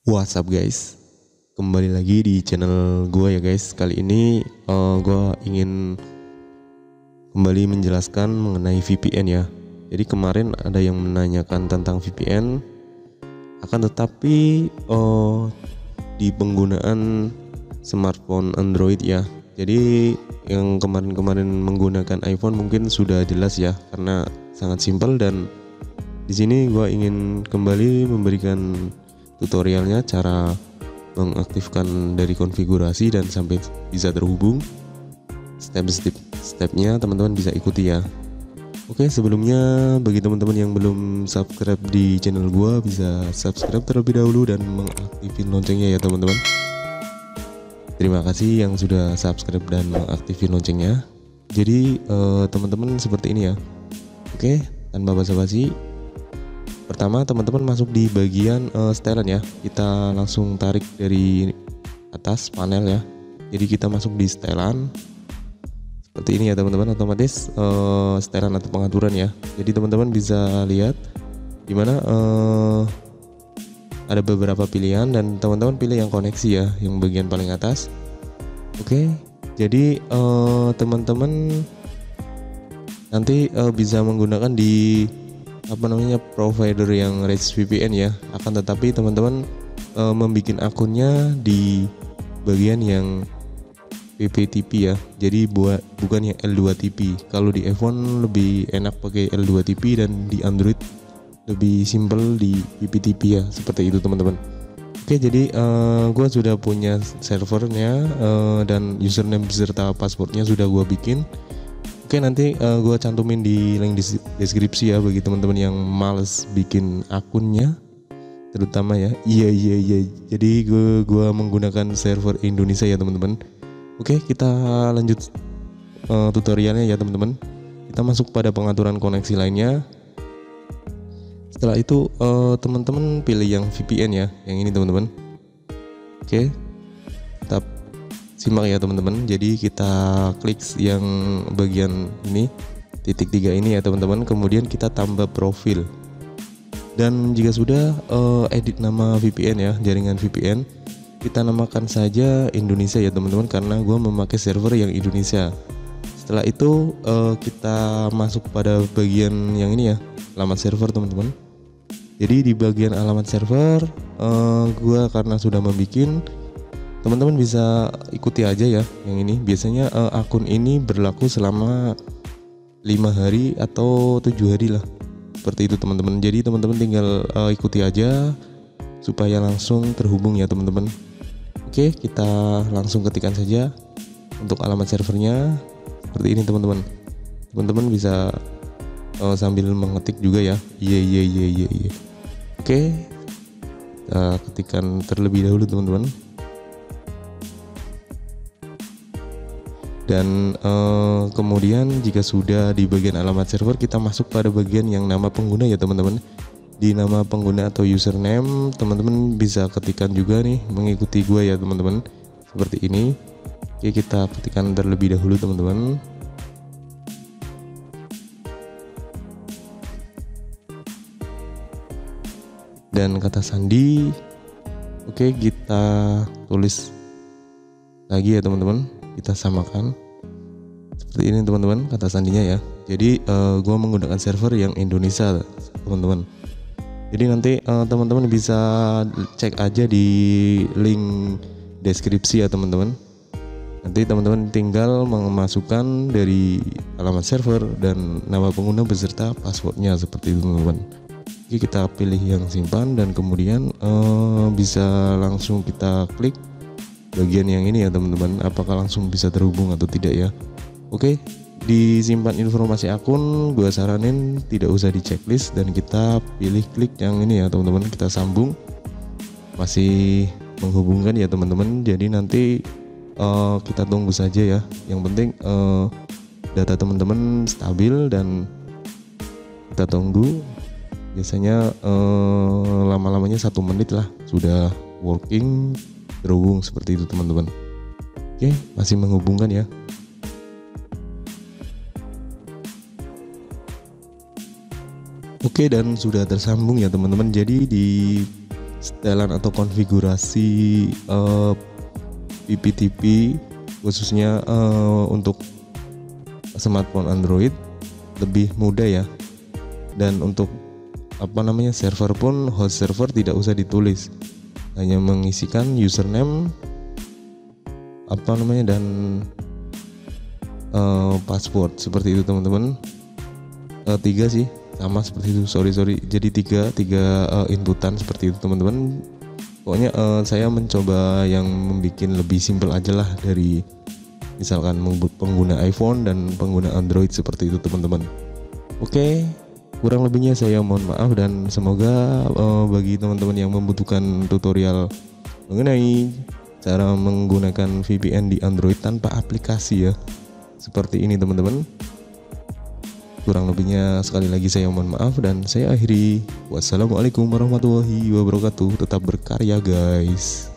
What's up guys, kembali lagi di channel gue ya guys. Kali ini gue ingin kembali menjelaskan mengenai VPN ya. Jadi kemarin ada yang menanyakan tentang VPN, akan tetapi di penggunaan smartphone Android ya. Jadi yang kemarin-kemarin menggunakan iPhone mungkin sudah jelas ya, karena sangat simpel. Dan di sini gue ingin kembali memberikan tutorialnya, cara mengaktifkan dari konfigurasi dan sampai bisa terhubung. Step-stepnya teman-teman bisa ikuti ya. Oke, sebelumnya bagi teman-teman yang belum subscribe di channel gua, bisa subscribe terlebih dahulu dan mengaktifkan loncengnya ya teman-teman. Terima kasih yang sudah subscribe dan mengaktifkan loncengnya. Jadi teman-teman seperti ini ya. Oke, tanpa basa-basi, pertama teman-teman masuk di bagian setelan ya. Kita langsung tarik dari atas panel ya. Jadi kita masuk di setelan seperti ini ya teman-teman. Otomatis setelan atau pengaturan ya. Jadi teman-teman bisa lihat dimana ada beberapa pilihan, dan teman-teman pilih yang koneksi ya, yang bagian paling atas. Oke, jadi teman-teman nanti bisa menggunakan di provider yang Race VPN ya. Akan tetapi teman-teman membuat akunnya di bagian yang PPTP ya. Jadi bukan yang L2TP. Kalau di iPhone lebih enak pakai L2TP, dan di Android lebih simple di PPTP ya. Seperti itu teman-teman. Oke, jadi gue sudah punya servernya dan username beserta passwordnya sudah gue bikin. Oke, nanti gue cantumin di link deskripsi ya bagi teman-teman yang males bikin akunnya, terutama ya. Iya. Jadi gue menggunakan server Indonesia ya teman-teman. Oke, kita lanjut tutorialnya ya teman-teman. Kita masuk pada pengaturan koneksi lainnya. Setelah itu teman-teman pilih yang VPN ya, yang ini teman-teman. Oke, kita simak ya teman-teman. Jadi kita klik yang bagian ini, titik 3 ini ya teman-teman. Kemudian kita tambah profil, dan jika sudah edit nama VPN ya, jaringan VPN. Kita namakan saja Indonesia ya teman-teman, karena gue memakai server yang Indonesia. Setelah itu kita masuk pada bagian yang ini ya, alamat server teman-teman. Jadi di bagian alamat server gue karena sudah membuat, teman-teman bisa ikuti aja ya yang ini. Biasanya akun ini berlaku selama 5 hari atau 7 hari lah, seperti itu teman-teman. Jadi teman-teman tinggal ikuti aja supaya langsung terhubung ya teman-teman. Oke, kita langsung ketikkan saja untuk alamat servernya seperti ini teman-teman. Teman-teman bisa sambil mengetik juga ya. Iya. Oke, kita ketikkan terlebih dahulu teman-teman. Dan kemudian jika sudah di bagian alamat server, kita masuk pada bagian yang nama pengguna ya teman-teman. Di nama pengguna atau username, teman-teman bisa ketikkan juga nih, mengikuti gue ya teman-teman, seperti ini. Oke, kita ketikkan terlebih dahulu teman-teman. Dan kata sandi, oke, kita tulis lagi ya teman-teman. Kita samakan seperti ini teman-teman, kata sandinya ya. Jadi gue menggunakan server yang Indonesia teman-teman. Jadi nanti teman-teman bisa cek aja di link deskripsi ya teman-teman. Nanti teman-teman tinggal memasukkan dari alamat server dan nama pengguna beserta passwordnya seperti itu teman-teman. Oke, kita pilih yang simpan, dan kemudian bisa langsung kita klik bagian yang ini ya teman-teman, apakah langsung bisa terhubung atau tidak ya. Oke, disimpan informasi akun, gue saranin tidak usah di checklist, dan kita pilih klik yang ini ya teman-teman. Kita sambung, masih menghubungkan ya teman-teman. Jadi nanti kita tunggu saja ya. Yang penting data teman-teman stabil, dan kita tunggu. Biasanya lama-lamanya 1 menit lah sudah working, terhubung seperti itu teman-teman. Oke, masih menghubungkan ya. Oke, dan sudah tersambung ya teman-teman. Jadi di setelan atau konfigurasi PPTP khususnya untuk smartphone Android lebih mudah ya. Dan untuk server pun, host server tidak usah ditulis, hanya mengisikan username dan password seperti itu teman-teman. 3 sih sama seperti itu, sorry jadi tiga inputan seperti itu teman-teman. Pokoknya saya mencoba yang membuat lebih simpel aja lah dari misalkan pengguna iPhone dan pengguna Android seperti itu teman-teman. Oke, kurang lebihnya saya mohon maaf, dan semoga bagi teman-teman yang membutuhkan tutorial mengenai cara menggunakan VPN di Android tanpa aplikasi ya, seperti ini teman-teman. Kurang lebihnya sekali lagi saya mohon maaf, dan saya akhiri. Wassalamualaikum warahmatullahi wabarakatuh. Tetap berkarya guys.